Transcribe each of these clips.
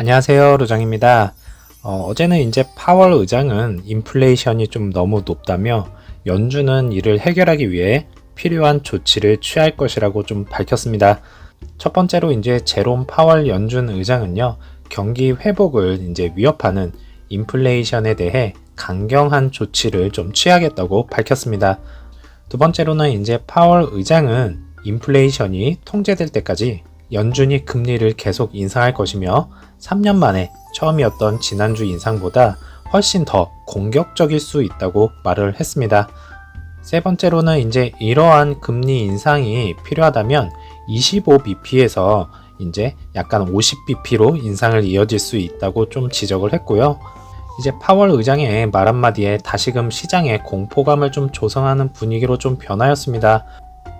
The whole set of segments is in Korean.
안녕하세요, 로장입니다. 어제는 이제 파월 의장은 인플레이션이 좀 너무 높다며 연준은 이를 해결하기 위해 필요한 조치를 취할 것이라고 좀 밝혔습니다. 첫 번째로 이제 제롬 파월 연준 의장은요, 경기 회복을 이제 위협하는 인플레이션에 대해 강경한 조치를 좀 취하겠다고 밝혔습니다. 두 번째로는 이제 파월 의장은 인플레이션이 통제될 때까지 연준이 금리를 계속 인상할 것이며 3년 만에 처음이었던 지난주 인상보다 훨씬 더 공격적일 수 있다고 말을 했습니다. 세 번째로는 이제 이러한 금리 인상이 필요하다면 25bp에서 이제 약간 50bp로 인상을 이어질 수 있다고 좀 지적을 했고요. 이제 파월 의장의 말 한마디에 다시금 시장의 공포감을 좀 조성하는 분위기로 좀 변하였습니다.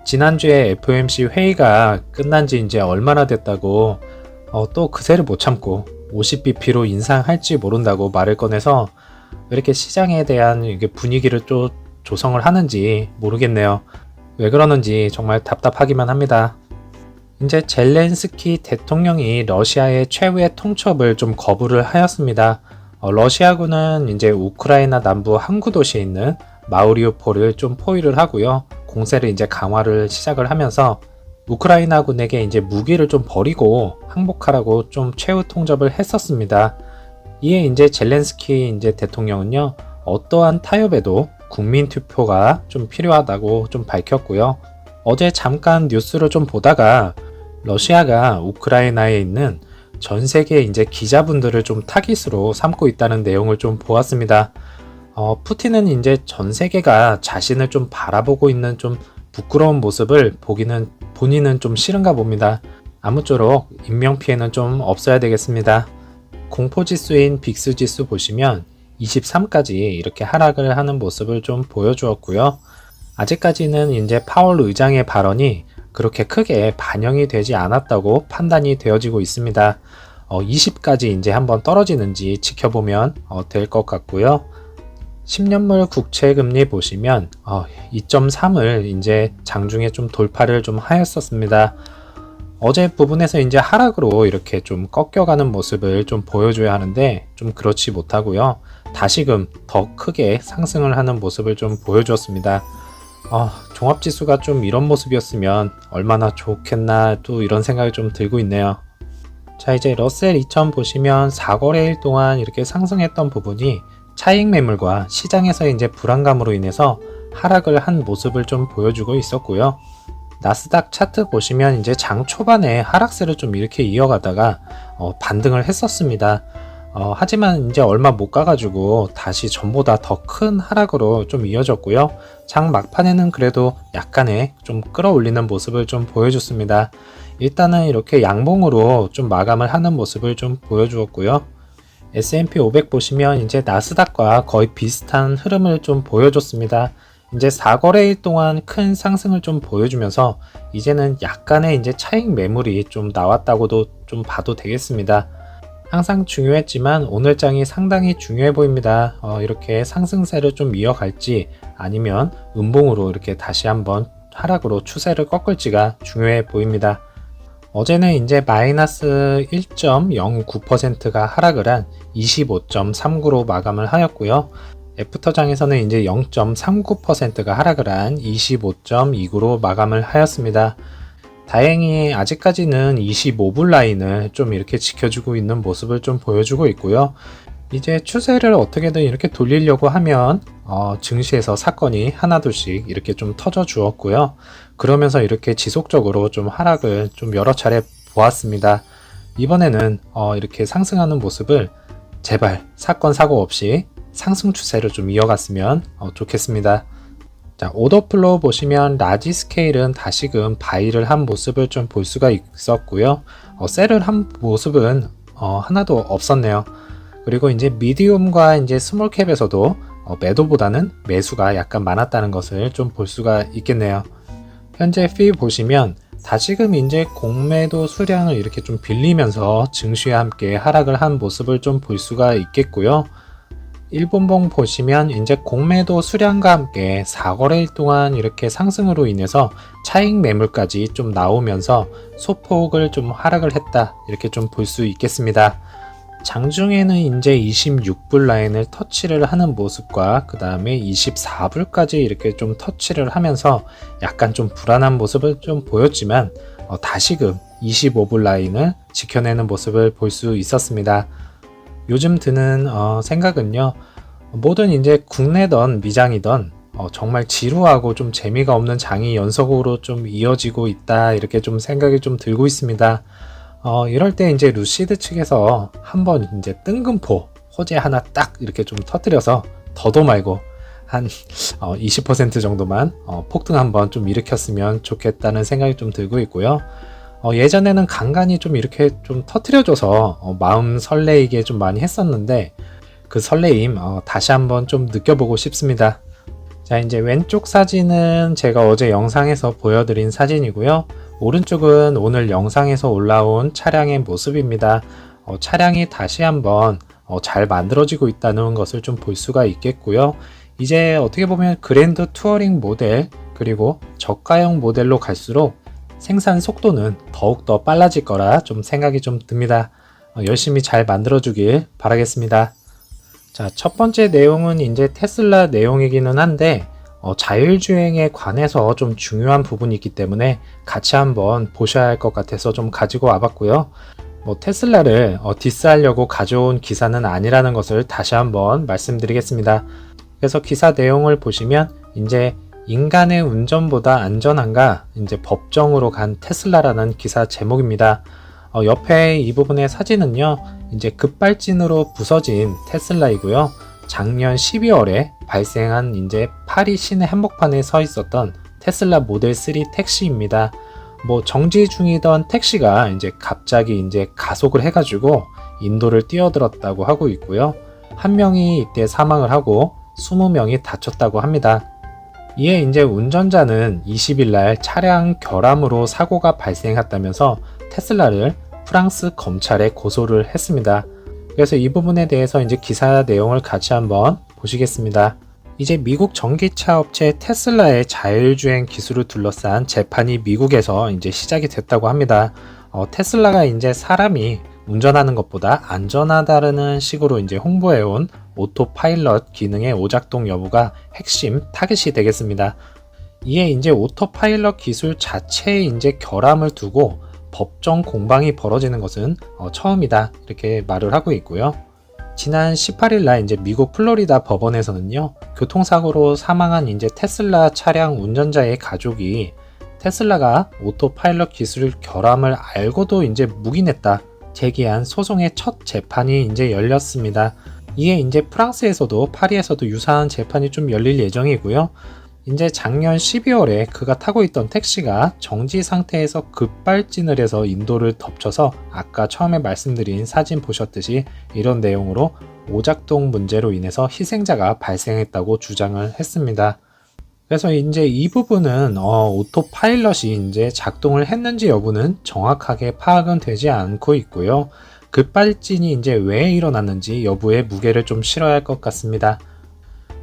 지난주에 FOMC 회의가 끝난 지 이제 얼마나 됐다고 또 그새를 못 참고 50bp로 인상할지 모른다고 말을 꺼내서 왜 이렇게 시장에 대한 이게 분위기를 또 조성을 하는지 모르겠네요. 왜 그러는지 정말 답답하기만 합니다. 이제 젤렌스키 대통령이 러시아의 최후의 통첩을 좀 거부를 하였습니다. 러시아군은 이제 우크라이나 남부 항구 도시에 있는 마우리우폴을 좀 포위를 하고요. 공세를 이제 강화를 시작을 하면서 우크라이나군에게 이제 무기를 좀 버리고 항복하라고 좀 최후 통첩을 했었습니다. 이에 이제 젤렌스키 이제 대통령은요, 어떠한 타협에도 국민 투표가 좀 필요하다고 좀 밝혔고요. 어제 잠깐 뉴스를 좀 보다가 러시아가 우크라이나에 있는 전 세계 이제 기자분들을 좀 타깃으로 삼고 있다는 내용을 좀 보았습니다. 푸틴은 이제 전 세계가 자신을 좀 바라보고 있는 좀 부끄러운 모습을 보기는 본인은 좀 싫은가 봅니다. 아무쪼록 인명피해는 좀 없어야 되겠습니다. 공포지수인 빅스지수 보시면 23까지 이렇게 하락을 하는 모습을 좀 보여주었고요. 아직까지는 이제 파월 의장의 발언이 그렇게 크게 반영이 되지 않았다고 판단이 되어지고 있습니다. 20까지 이제 한번 떨어지는지 지켜보면 될 것 같고요. 10년물 국채금리 보시면 2.3을 이제 장중에 좀 돌파를 좀 하였었습니다. 어제 부분에서 이제 하락으로 이렇게 좀 꺾여가는 모습을 좀 보여줘야 하는데 좀 그렇지 못하고요. 다시금 더 크게 상승을 하는 모습을 좀 보여주었습니다. 종합지수가 좀 이런 모습이었으면 얼마나 좋겠나 또 이런 생각이 좀 들고 있네요. 자, 이제 러셀 2000 보시면 4거래일 동안 이렇게 상승했던 부분이 차익 매물과 시장에서 이제 불안감으로 인해서 하락을 한 모습을 좀 보여주고 있었고요. 나스닥 차트 보시면 이제 장 초반에 하락세를 좀 이렇게 이어가다가 반등을 했었습니다. 하지만 이제 얼마 못 가가지고 다시 전보다 더 큰 하락으로 좀 이어졌고요. 장 막판에는 그래도 약간의 좀 끌어올리는 모습을 좀 보여줬습니다. 일단은 이렇게 양봉으로 좀 마감을 하는 모습을 좀 보여주었고요. S&P 500 보시면 이제 나스닥과 거의 비슷한 흐름을 좀 보여줬습니다. 이제 4거래일 동안 큰 상승을 좀 보여주면서 이제는 약간의 이제 차익 매물이 좀 나왔다고도 좀 봐도 되겠습니다. 항상 중요했지만 오늘 장이 상당히 중요해 보입니다. 이렇게 상승세를 좀 이어갈지 아니면 음봉으로 이렇게 다시 한번 하락으로 추세를 꺾을지가 중요해 보입니다. 어제는 이제 마이너스 1.09%가 하락을 한 25.39로 마감을 하였고요. 애프터장에서는 이제 0.39%가 하락을 한 25.29로 마감을 하였습니다. 다행히 아직까지는 25불 라인을 좀 이렇게 지켜주고 있는 모습을 좀 보여주고 있고요. 이제 추세를 어떻게든 이렇게 돌리려고 하면 증시에서 사건이 하나둘씩 이렇게 좀 터져 주었고요. 그러면서 이렇게 지속적으로 좀 하락을 좀 여러 차례 보았습니다. 이번에는 이렇게 상승하는 모습을 제발 사건 사고 없이 상승 추세를 좀 이어갔으면 좋겠습니다. 자, 오더플로우 보시면 라지 스케일은 다시금 바이를 한 모습을 좀 볼 수가 있었고요. 셀을 한 모습은 하나도 없었네요. 그리고 이제 미디움과 이제 스몰캡에서도 매도보다는 매수가 약간 많았다는 것을 좀 볼 수가 있겠네요. 현재 피 보시면 다시금 이제 공매도 수량을 이렇게 좀 빌리면서 증시와 함께 하락을 한 모습을 좀 볼 수가 있겠고요. 일본봉 보시면 이제 공매도 수량과 함께 4거래일 동안 이렇게 상승으로 인해서 차익 매물까지 좀 나오면서 소폭을 좀 하락을 했다 이렇게 좀 볼 수 있겠습니다. 장중에는 이제 26불 라인을 터치를 하는 모습과 그 다음에 24불까지 이렇게 좀 터치를 하면서 약간 좀 불안한 모습을 좀 보였지만 다시금 25불 라인을 지켜내는 모습을 볼 수 있었습니다. 요즘 드는 생각은요, 뭐든 이제 국내던 미장이던 정말 지루하고 좀 재미가 없는 장이 연속으로 좀 이어지고 있다, 이렇게 좀 생각이 좀 들고 있습니다. 이럴 때 이제 루시드 측에서 한번 이제 뜬금포 호재 하나 딱 이렇게 좀 터뜨려서 더도 말고 한 20% 정도만 폭등 한번 좀 일으켰으면 좋겠다는 생각이 좀 들고 있고요. 예전에는 간간히 좀 이렇게 좀 터뜨려줘서 마음 설레이게 좀 많이 했었는데 그 설레임 다시 한번 좀 느껴보고 싶습니다. 자, 이제 왼쪽 사진은 제가 어제 영상에서 보여드린 사진이고요. 오른쪽은 오늘 영상에서 올라온 차량의 모습입니다. 차량이 다시 한번 잘 만들어지고 있다는 것을 좀 볼 수가 있겠고요. 이제 어떻게 보면 그랜드 투어링 모델 그리고 저가형 모델로 갈수록 생산 속도는 더욱더 빨라질 거라 좀 생각이 좀 듭니다. 열심히 잘 만들어주길 바라겠습니다. 자, 첫 번째 내용은 이제 테슬라 내용이기는 한데 자율주행에 관해서 좀 중요한 부분이 있기 때문에 같이 한번 보셔야 할 것 같아서 좀 가지고 와봤고요. 테슬라를 디스하려고 가져온 기사는 아니라는 것을 다시 한번 말씀드리겠습니다. 그래서 기사 내용을 보시면 이제 인간의 운전보다 안전한가 이제 법정으로 간 테슬라라는 기사 제목입니다. 옆에 이 부분의 사진은요, 이제 급발진으로 부서진 테슬라이고요. 작년 12월에 발생한 이제 파리 시내 한복판에 서 있었던 테슬라 모델 3 택시입니다. 정지 중이던 택시가 이제 갑자기 이제 가속을 해가지고 인도를 뛰어들었다고 하고 있고요. 한 명이 이때 사망을 하고 20명이 다쳤다고 합니다. 이에 이제 운전자는 20일 날 차량 결함으로 사고가 발생했다면서 테슬라를 프랑스 검찰에 고소를 했습니다. 그래서 이 부분에 대해서 이제 기사 내용을 같이 한번 보시겠습니다. 이제 미국 전기차 업체 테슬라의 자율주행 기술을 둘러싼 재판이 미국에서 이제 시작이 됐다고 합니다. 테슬라가 이제 사람이 운전하는 것보다 안전하다는 식으로 이제 홍보해온 오토파일럿 기능의 오작동 여부가 핵심 타깃이 되겠습니다. 이에 이제 오토파일럿 기술 자체에 이제 결함을 두고 법정 공방이 벌어지는 것은 처음이다, 이렇게 말을 하고 있고요. 지난 18일 날 이제 미국 플로리다 법원에서는요, 교통사고로 사망한 이제 테슬라 차량 운전자의 가족이 테슬라가 오토파일럿 기술 결함을 알고도 이제 묵인했다 제기한 소송의 첫 재판이 이제 열렸습니다. 이에 이제 프랑스에서도 파리에서도 유사한 재판이 좀 열릴 예정이고요. 이제 작년 12월에 그가 타고 있던 택시가 정지 상태에서 급발진을 해서 인도를 덮쳐서 아까 처음에 말씀드린 사진 보셨듯이 이런 내용으로 오작동 문제로 인해서 희생자가 발생했다고 주장을 했습니다. 그래서 이제 이 부분은 오토파일럿이 이제 작동을 했는지 여부는 정확하게 파악은 되지 않고 있고요. 급발진이 이제 왜 일어났는지 여부에 무게를 좀 실어야 할 것 같습니다.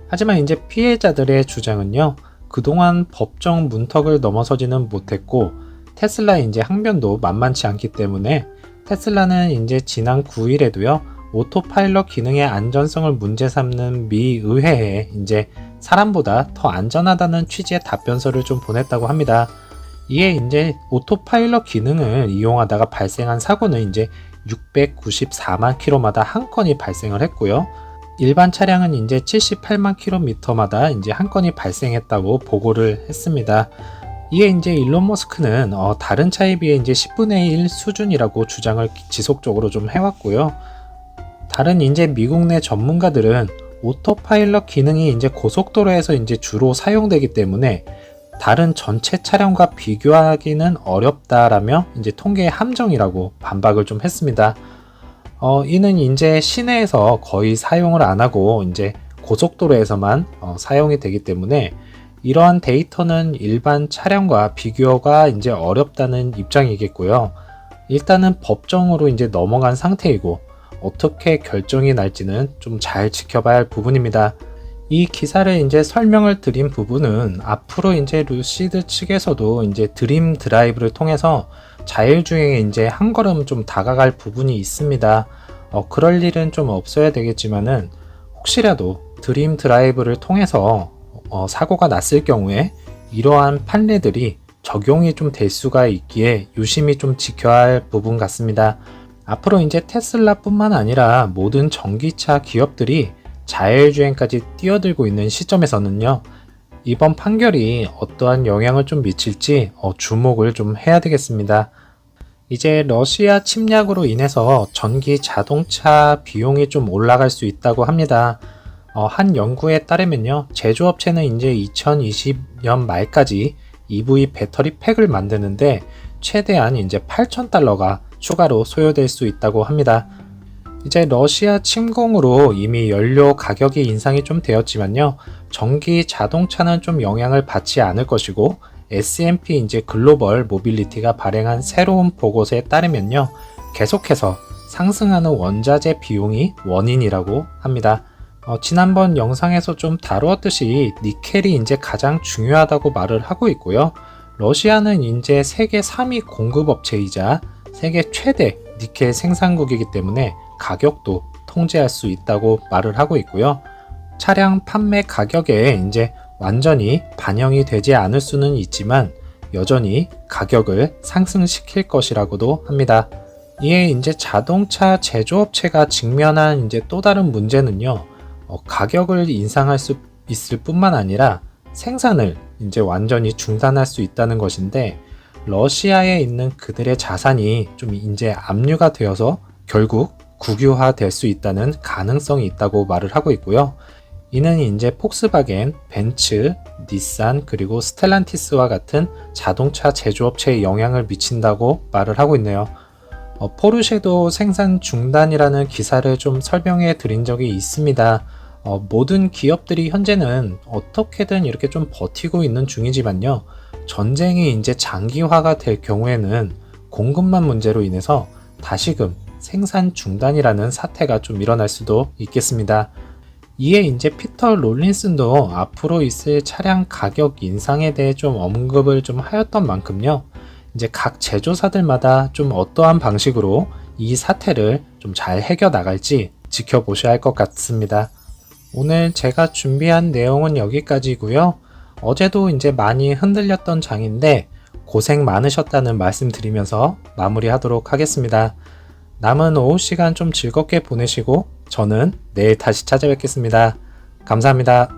하지만 이제 피해자들의 주장은요, 그동안 법정 문턱을 넘어서지는 못했고 테슬라 이제 항변도 만만치 않기 때문에 테슬라는 이제 지난 9일에도요, 오토파일럿 기능의 안전성을 문제 삼는 미 의회에 이제 사람보다 더 안전하다는 취지의 답변서를 좀 보냈다고 합니다. 이에 이제 오토파일럿 기능을 이용하다가 발생한 사고는 이제 694만 킬로마다 한 건이 발생을 했고요. 일반 차량은 이제 78만 킬로미터마다 이제 한 건이 발생했다고 보고를 했습니다. 이에 이제 일론 머스크는 다른 차에 비해 이제 10분의 1 수준이라고 주장을 지속적으로 좀 해왔고요. 다른 이제 미국 내 전문가들은 오토파일럿 기능이 이제 고속도로에서 이제 주로 사용되기 때문에 다른 전체 차량과 비교하기는 어렵다라며 이제 통계의 함정이라고 반박을 좀 했습니다. 이는 이제 시내에서 거의 사용을 안 하고 이제 고속도로에서만 사용이 되기 때문에 이러한 데이터는 일반 차량과 비교가 이제 어렵다는 입장이겠고요. 일단은 법정으로 이제 넘어간 상태이고 어떻게 결정이 날지는 좀 잘 지켜봐야 할 부분입니다. 이 기사를 이제 설명을 드린 부분은 앞으로 이제 루시드 측에서도 이제 드림 드라이브를 통해서 자율주행에 이제 한 걸음 좀 다가갈 부분이 있습니다. 그럴 일은 좀 없어야 되겠지만은 혹시라도 드림 드라이브를 통해서 사고가 났을 경우에 이러한 판례들이 적용이 좀 될 수가 있기에 유심히 좀 지켜야 할 부분 같습니다. 앞으로 이제 테슬라뿐만 아니라 모든 전기차 기업들이 자율주행까지 뛰어들고 있는 시점에서는요, 이번 판결이 어떠한 영향을 좀 미칠지 주목을 좀 해야 되겠습니다. 이제 러시아 침략으로 인해서 전기 자동차 비용이 좀 올라갈 수 있다고 합니다. 한 연구에 따르면요, 제조업체는 이제 2020년 말까지 EV 배터리 팩을 만드는데 최대한 이제 8,000달러가 추가로 소요될 수 있다고 합니다. 이제 러시아 침공으로 이미 연료 가격이 인상이 좀 되었지만요, 전기 자동차는 좀 영향을 받지 않을 것이고, S&P 이제 글로벌 모빌리티가 발행한 새로운 보고서에 따르면요, 계속해서 상승하는 원자재 비용이 원인이라고 합니다. 지난번 영상에서 좀 다루었듯이 니켈이 이제 가장 중요하다고 말을 하고 있고요. 러시아는 이제 세계 3위 공급업체이자 세계 최대 니켈 생산국이기 때문에 가격도 통제할 수 있다고 말을 하고 있고요. 차량 판매 가격에 이제 완전히 반영이 되지 않을 수는 있지만 여전히 가격을 상승시킬 것이라고도 합니다. 이에 이제 자동차 제조업체가 직면한 이제 또 다른 문제는요, 가격을 인상할 수 있을 뿐만 아니라 생산을 이제 완전히 중단할 수 있다는 것인데, 러시아에 있는 그들의 자산이 좀 이제 압류가 되어서 결국 국유화 될 수 있다는 가능성이 있다고 말을 하고 있고요. 이는 이제 폭스바겐, 벤츠, 닛산 그리고 스텔란티스와 같은 자동차 제조업체에 영향을 미친다고 말을 하고 있네요. 포르쉐도 생산 중단이라는 기사를 좀 설명해 드린 적이 있습니다. 모든 기업들이 현재는 어떻게든 이렇게 좀 버티고 있는 중이지만요, 전쟁이 이제 장기화가 될 경우에는 공급망 문제로 인해서 다시금 생산 중단이라는 사태가 좀 일어날 수도 있겠습니다. 이에 이제 피터 롤린슨도 앞으로 있을 차량 가격 인상에 대해 좀 언급을 좀 하였던 만큼요, 이제 각 제조사들마다 좀 어떠한 방식으로 이 사태를 좀 잘 해결 나갈지 지켜보셔야 할 것 같습니다. 오늘 제가 준비한 내용은 여기까지고요. 어제도 이제 많이 흔들렸던 장인데 고생 많으셨다는 말씀 드리면서 마무리하도록 하겠습니다. 남은 오후 시간 좀 즐겁게 보내시고 저는 내일 다시 찾아뵙겠습니다. 감사합니다.